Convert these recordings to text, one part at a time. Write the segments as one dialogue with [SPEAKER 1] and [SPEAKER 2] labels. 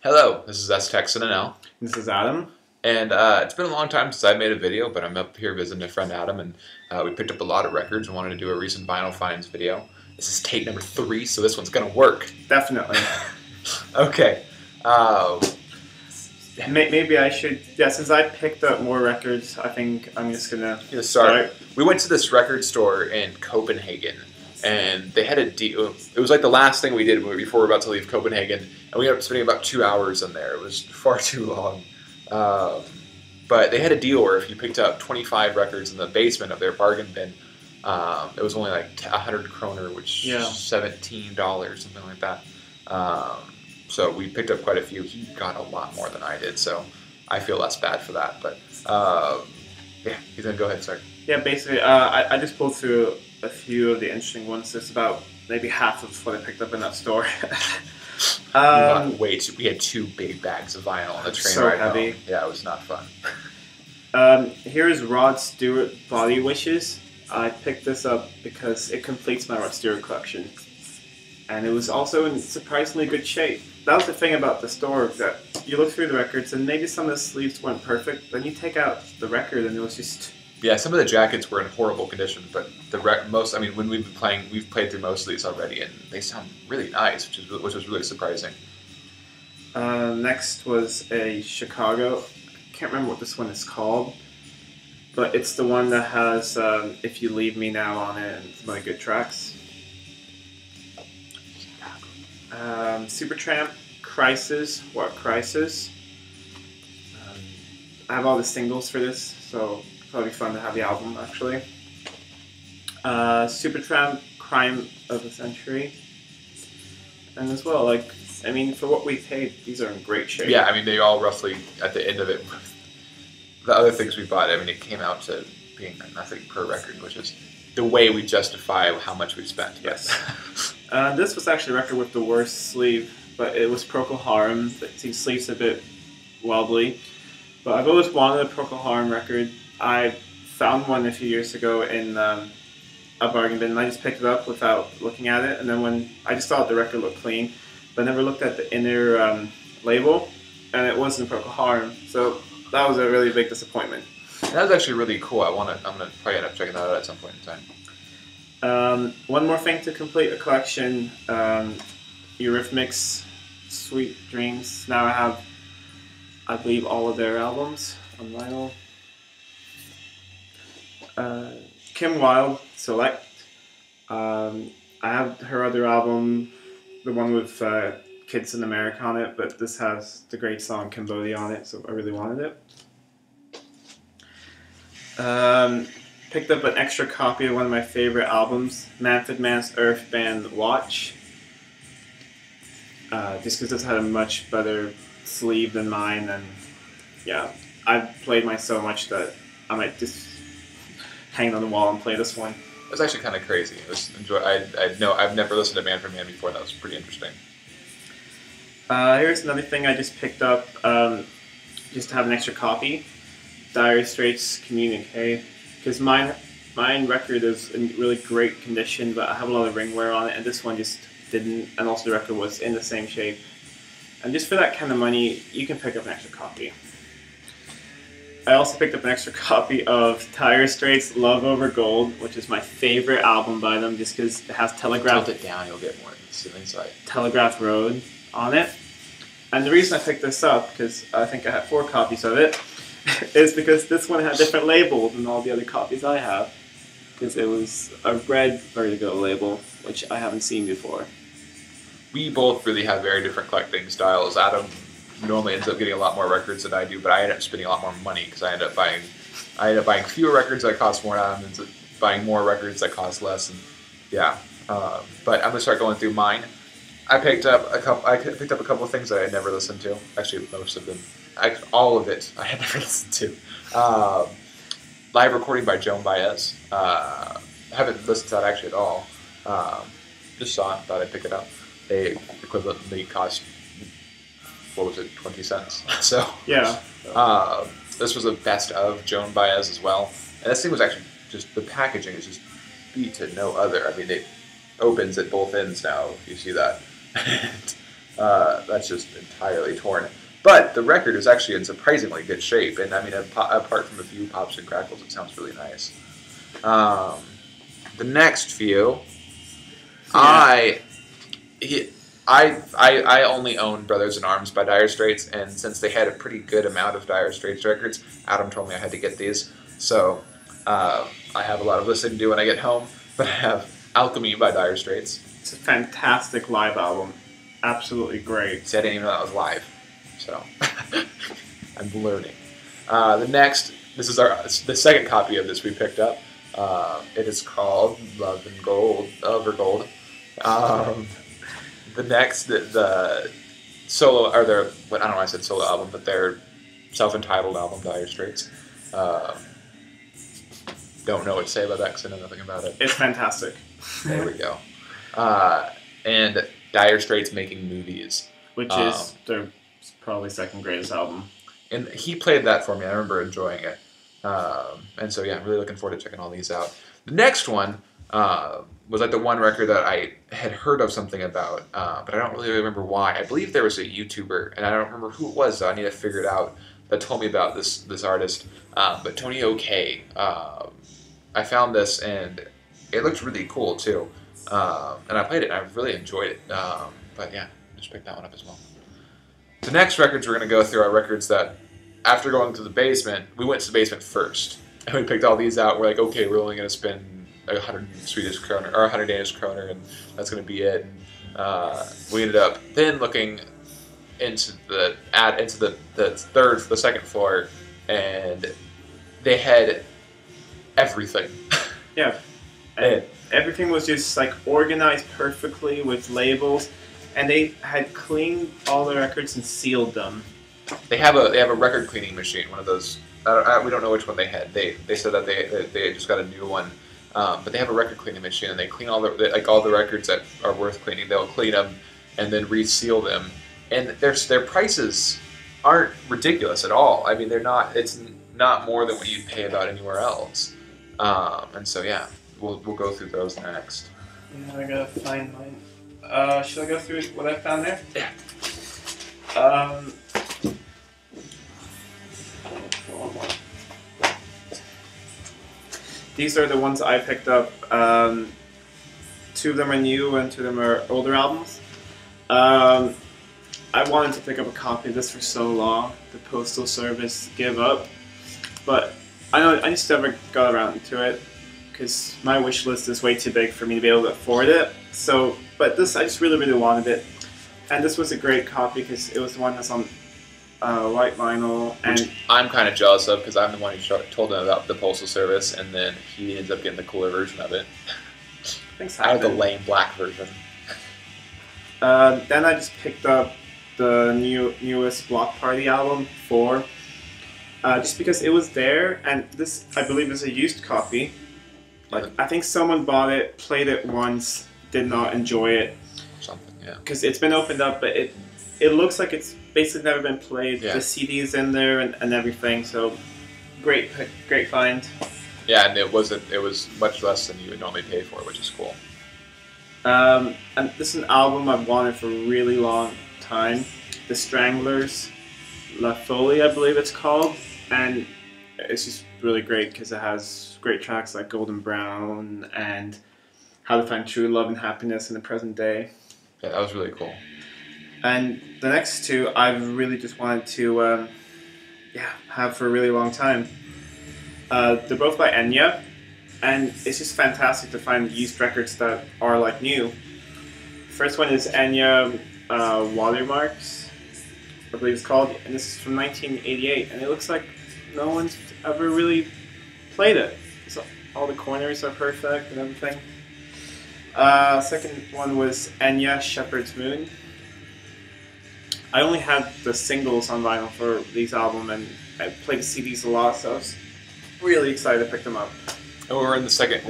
[SPEAKER 1] Hello, this is STexannl,
[SPEAKER 2] This is Adam.
[SPEAKER 1] and it's been a long time since I made a video, but I'm up here visiting a friend Adam, and we picked up a lot of records and wanted to do a recent vinyl finds video. This is take number 3, so this one's gonna work.
[SPEAKER 2] Definitely.
[SPEAKER 1] Okay.
[SPEAKER 2] Maybe I should. Yeah, since I picked up more records, I think I'm just gonna
[SPEAKER 1] start. We went to this record store in Copenhagen, and they had a deal. It was like the last thing we did before we were about to leave Copenhagen, and we ended up spending about 2 hours in there. It was far too long. But they had a deal where if you picked up 25 records in the basement of their bargain bin, it was only like 100 kroner, which is $17, something like that. So we picked up quite a few. He got a lot more than I did, so I feel less bad for that. But yeah, he's gonna go ahead and start.
[SPEAKER 2] Yeah, basically, I just pulled through a few of the interesting ones. It's about maybe half of what I picked up in that store.
[SPEAKER 1] We had 2 big bags of vinyl on the train
[SPEAKER 2] so
[SPEAKER 1] ride
[SPEAKER 2] heavy.
[SPEAKER 1] home. Yeah, it was not fun.
[SPEAKER 2] Here's Rod Stewart Body Wishes. I picked this up because it completes my Rod Stewart collection, and it was also in surprisingly good shape. That was the thing about the store, that you look through the records and maybe some of the sleeves weren't perfect, then you take out the record and it was just...
[SPEAKER 1] Yeah, some of the jackets were in horrible condition, but most, I mean, when we've played through most of these already, and they sound really nice, which was really surprising.
[SPEAKER 2] Next was a Chicago. I can't remember what this one is called, but it's the one that has If You Leave Me Now on it and some other good tracks. Supertramp, Crisis, What Crisis. I have all the singles for this, so probably fun to have the album actually. Supertramp, Crime of the Century. And as well, like, I mean, for what we paid, these are in great shape.
[SPEAKER 1] Yeah, I mean, they all roughly, at the end of it, the other things we bought, I mean, it came out to being nothing per record, which is the way we justify how much we spent.
[SPEAKER 2] Yes. This was actually a record with the worst sleeve, but it was Procol Harum. The sleeve's a bit wobbly, but I've always wanted a Procol Harum record. I found one a few years ago in a bargain bin, and I just picked it up without looking at it, and then when I just thought the record looked clean, but I never looked at the inner label, and it wasn't Procol Harum, so that was a really big disappointment.
[SPEAKER 1] That was actually really cool. I'm gonna probably end up checking that out at some point in time.
[SPEAKER 2] One more thing to complete a collection, Eurythmics, Sweet Dreams. Now I have, I believe, all of their albums on vinyl. Kim Wilde, Select. I have her other album, the one with Kids in America on it, but this has the great song Cambodia on it, so I really wanted it. Picked up an extra copy of one of my favorite albums, Manfred Mann's Earth Band Watch. Just because this had a much better sleeve than mine, and yeah, I've played mine so much that I might just hang it on the wall and play this one.
[SPEAKER 1] It was actually kind of crazy. It was I've never listened to Manfred Mann before. That was pretty interesting.
[SPEAKER 2] Here's another thing I just picked up, just to have an extra copy. Dire Straits Communique, because mine record is in really great condition, but I have a lot of ring wear on it, and this one just didn't, and also the record was in the same shape. And just for that kind of money, you can pick up an extra copy. I also picked up an extra copy of Dire Straits' Love Over Gold, which is my favorite album by them, just because it has Telegraph.
[SPEAKER 1] Tilt it down, you'll get more inside.
[SPEAKER 2] Telegraph Road on it. And the reason I picked this up, because I think I have 4 copies of it, is because this one had different labels than all the other copies I have. Because it was a red Vertigo label, which I haven't seen before.
[SPEAKER 1] We both really have very different collecting styles. Adam normally ends up getting a lot more records than I do, but I end up spending a lot more money because I end up buying fewer records that cost more, and Adam ends up buying more records that cost less. And yeah, but I'm gonna start going through mine. I picked up a couple of things that I had never listened to. Actually, most of them, all of it, I had never listened to. Live recording by Joan Baez. Haven't listened to that actually at all. Just saw it, thought I'd pick it up. They equivalently cost, what was it, 20 cents? So
[SPEAKER 2] yeah.
[SPEAKER 1] This was a best of Joan Baez as well. And this thing was actually just, the packaging is just beat to no other. I mean, it opens at both ends now, if you see that. That's just entirely torn. But the record is actually in surprisingly good shape, and I mean, apart from a few pops and crackles, it sounds really nice. The next few,
[SPEAKER 2] Yeah.
[SPEAKER 1] I only own Brothers in Arms by Dire Straits, and since they had a pretty good amount of Dire Straits records, Adam told me I had to get these. So I have a lot of listening to do when I get home, but I have Alchemy by Dire Straits.
[SPEAKER 2] It's a fantastic live album. Absolutely great.
[SPEAKER 1] See, I didn't even know that was live, so I'm learning. The next, this is the second copy of this we picked up. It is called Love and Gold, Over Gold. The next, the solo, or their, I don't know why I said solo album, but their self-entitled album, Dire Straits. Don't know what to say about that because I know nothing about it.
[SPEAKER 2] It's fantastic.
[SPEAKER 1] There we go. And Dire Straits Making Movies.
[SPEAKER 2] Which is their probably second greatest album.
[SPEAKER 1] And he played that for me. I remember enjoying it. And so, yeah, I'm really looking forward to checking all these out. The next one was like the one record that I had heard of something about, but I don't really remember why. I believe there was a YouTuber, and I don't remember who it was, though. I need to figure it out, that told me about this artist. But Tony OK. I found this, and it looked really cool, too. And I played it, and I really enjoyed it. But, yeah, just picked that one up as well. The next records we're going to go through are records that, after going to the basement, we went to the basement first. And we picked all these out. We're like, okay, we're only going to spend 100 Swedish kroner, or 100 Danish kroner, and that's going to be it. And, we ended up then looking into the second floor, and they had everything.
[SPEAKER 2] Yeah. And everything was just like organized perfectly with labels, and they had cleaned all the records and sealed them.
[SPEAKER 1] They have a record cleaning machine, one of those. We don't know which one they had. They said that they just got a new one, but they have a record cleaning machine, and they clean all the records that are worth cleaning. They'll clean them and then reseal them, and their prices aren't ridiculous at all. I mean, they're not. It's not more than what you'd pay about anywhere else. And so yeah, we'll go through those next.
[SPEAKER 2] Yeah, I gotta find mine. Should I go through what I found there?
[SPEAKER 1] Yeah.
[SPEAKER 2] These are the ones I picked up. 2 of them are new and 2 of them are older albums. I wanted to pick up a copy of this for so long. The Postal Service gave up. But I just never got around to it because my wish list is way too big for me to be able to afford it. So, but this, I just really, really wanted it. And this was a great copy because it was the one that's on white vinyl, and
[SPEAKER 1] I'm kind of jealous of because I'm the one who told him about the Postal Service, and then he ends up getting the cooler version of it.
[SPEAKER 2] things
[SPEAKER 1] I have the
[SPEAKER 2] happen.
[SPEAKER 1] lame black version.
[SPEAKER 2] Then I just picked up the newest Block Party album, 4, just because it was there, and this, I believe, is a used copy. Like, I think someone bought it, played it once, did not enjoy it.
[SPEAKER 1] Something, yeah.
[SPEAKER 2] Because it's been opened up, but it looks like it's basically never been played.
[SPEAKER 1] Yeah.
[SPEAKER 2] The CD's in there and everything, so great find.
[SPEAKER 1] Yeah, and it was much less than you would normally pay for, which is cool.
[SPEAKER 2] And this is an album I've wanted for a really long time. The Stranglers, La Folie, I believe it's called, and it's just really great because it has great tracks like Golden Brown and How to Find True Love and Happiness in the Present Day.
[SPEAKER 1] Yeah, that was really cool.
[SPEAKER 2] And the next 2 I've really just wanted to have for a really long time. They're both by Enya, and it's just fantastic to find used records that are like new. The first one is Enya Watermarks, I believe it's called, and this is from 1988, and it looks like no one's ever really played it. So all the corners are perfect and everything. Second one was Enya Shepherd's Moon. I only had the singles on vinyl for these albums, and I played the CDs a lot, so I was really excited to pick them up.
[SPEAKER 1] And we're in the second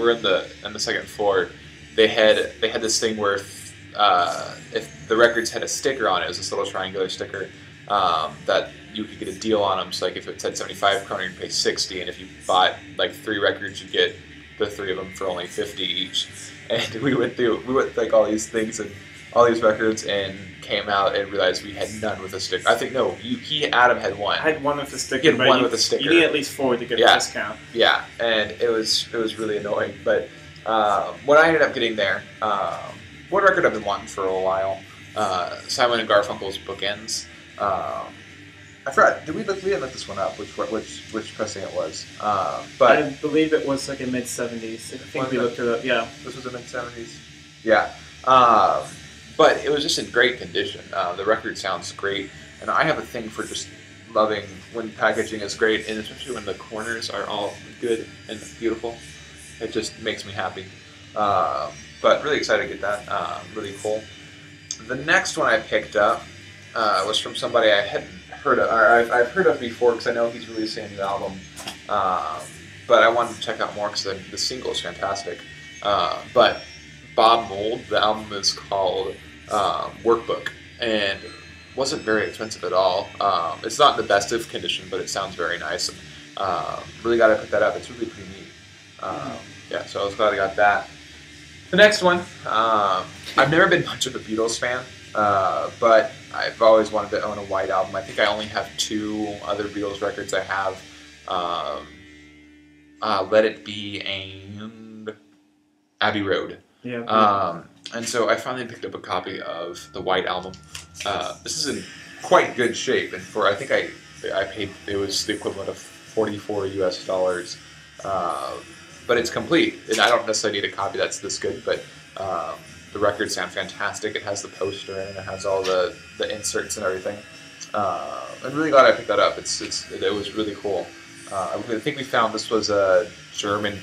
[SPEAKER 1] floor. They had this thing where if the records had a sticker on it, it was this little triangular sticker that you could get a deal on them. So like if it said 75 kroner, you'd pay 60, and if you bought like 3 records, you'd get the 3 of them for only 50 each. And we went like all these things, and all these records and came out and realized we had none with a sticker. I think no, Adam had one.
[SPEAKER 2] I had one with a sticker.
[SPEAKER 1] He had
[SPEAKER 2] but
[SPEAKER 1] one
[SPEAKER 2] you,
[SPEAKER 1] with a sticker.
[SPEAKER 2] You need at least 4 to get
[SPEAKER 1] Yeah.
[SPEAKER 2] a discount.
[SPEAKER 1] Yeah, and it was really annoying. But what I ended up getting there, one record I've been wanting for a while, Simon and Garfunkel's Bookends. I forgot. We didn't look this one up? Which pressing it was? But
[SPEAKER 2] I believe it was like a mid 70s. I think we looked it up. Yeah,
[SPEAKER 1] this was a mid 70s. Yeah, but it was just in great condition. The record sounds great, and I have a thing for just loving when packaging is great, and especially when the corners are all good and beautiful. It just makes me happy. But really excited to get that. Really cool. The next one I picked up was from somebody I hadn't heard of, or I've heard of before because I know he's releasing a new album. But I wanted to check out more because the single is fantastic. But Bob Mould, the album is called Workbook, and wasn't very expensive at all. It's not in the best of condition, but it sounds very nice. And, really got to pick that up. It's really pretty neat. Yeah, so I was glad I got that. The next one, I've never been much of a Beatles fan, but I've always wanted to own a White Album. I think I only have 2 other Beatles records I have. Let It Be and Abbey Road.
[SPEAKER 2] yeah.
[SPEAKER 1] And so I finally picked up a copy of the White Album. This is in quite good shape, and I think I paid, it was the equivalent of $44 US. But it's complete, and I don't necessarily need a copy that's this good, but the records sound fantastic. It has the poster and it has all the inserts and everything. I'm really glad I picked that up. It was really cool. I think we found this was a German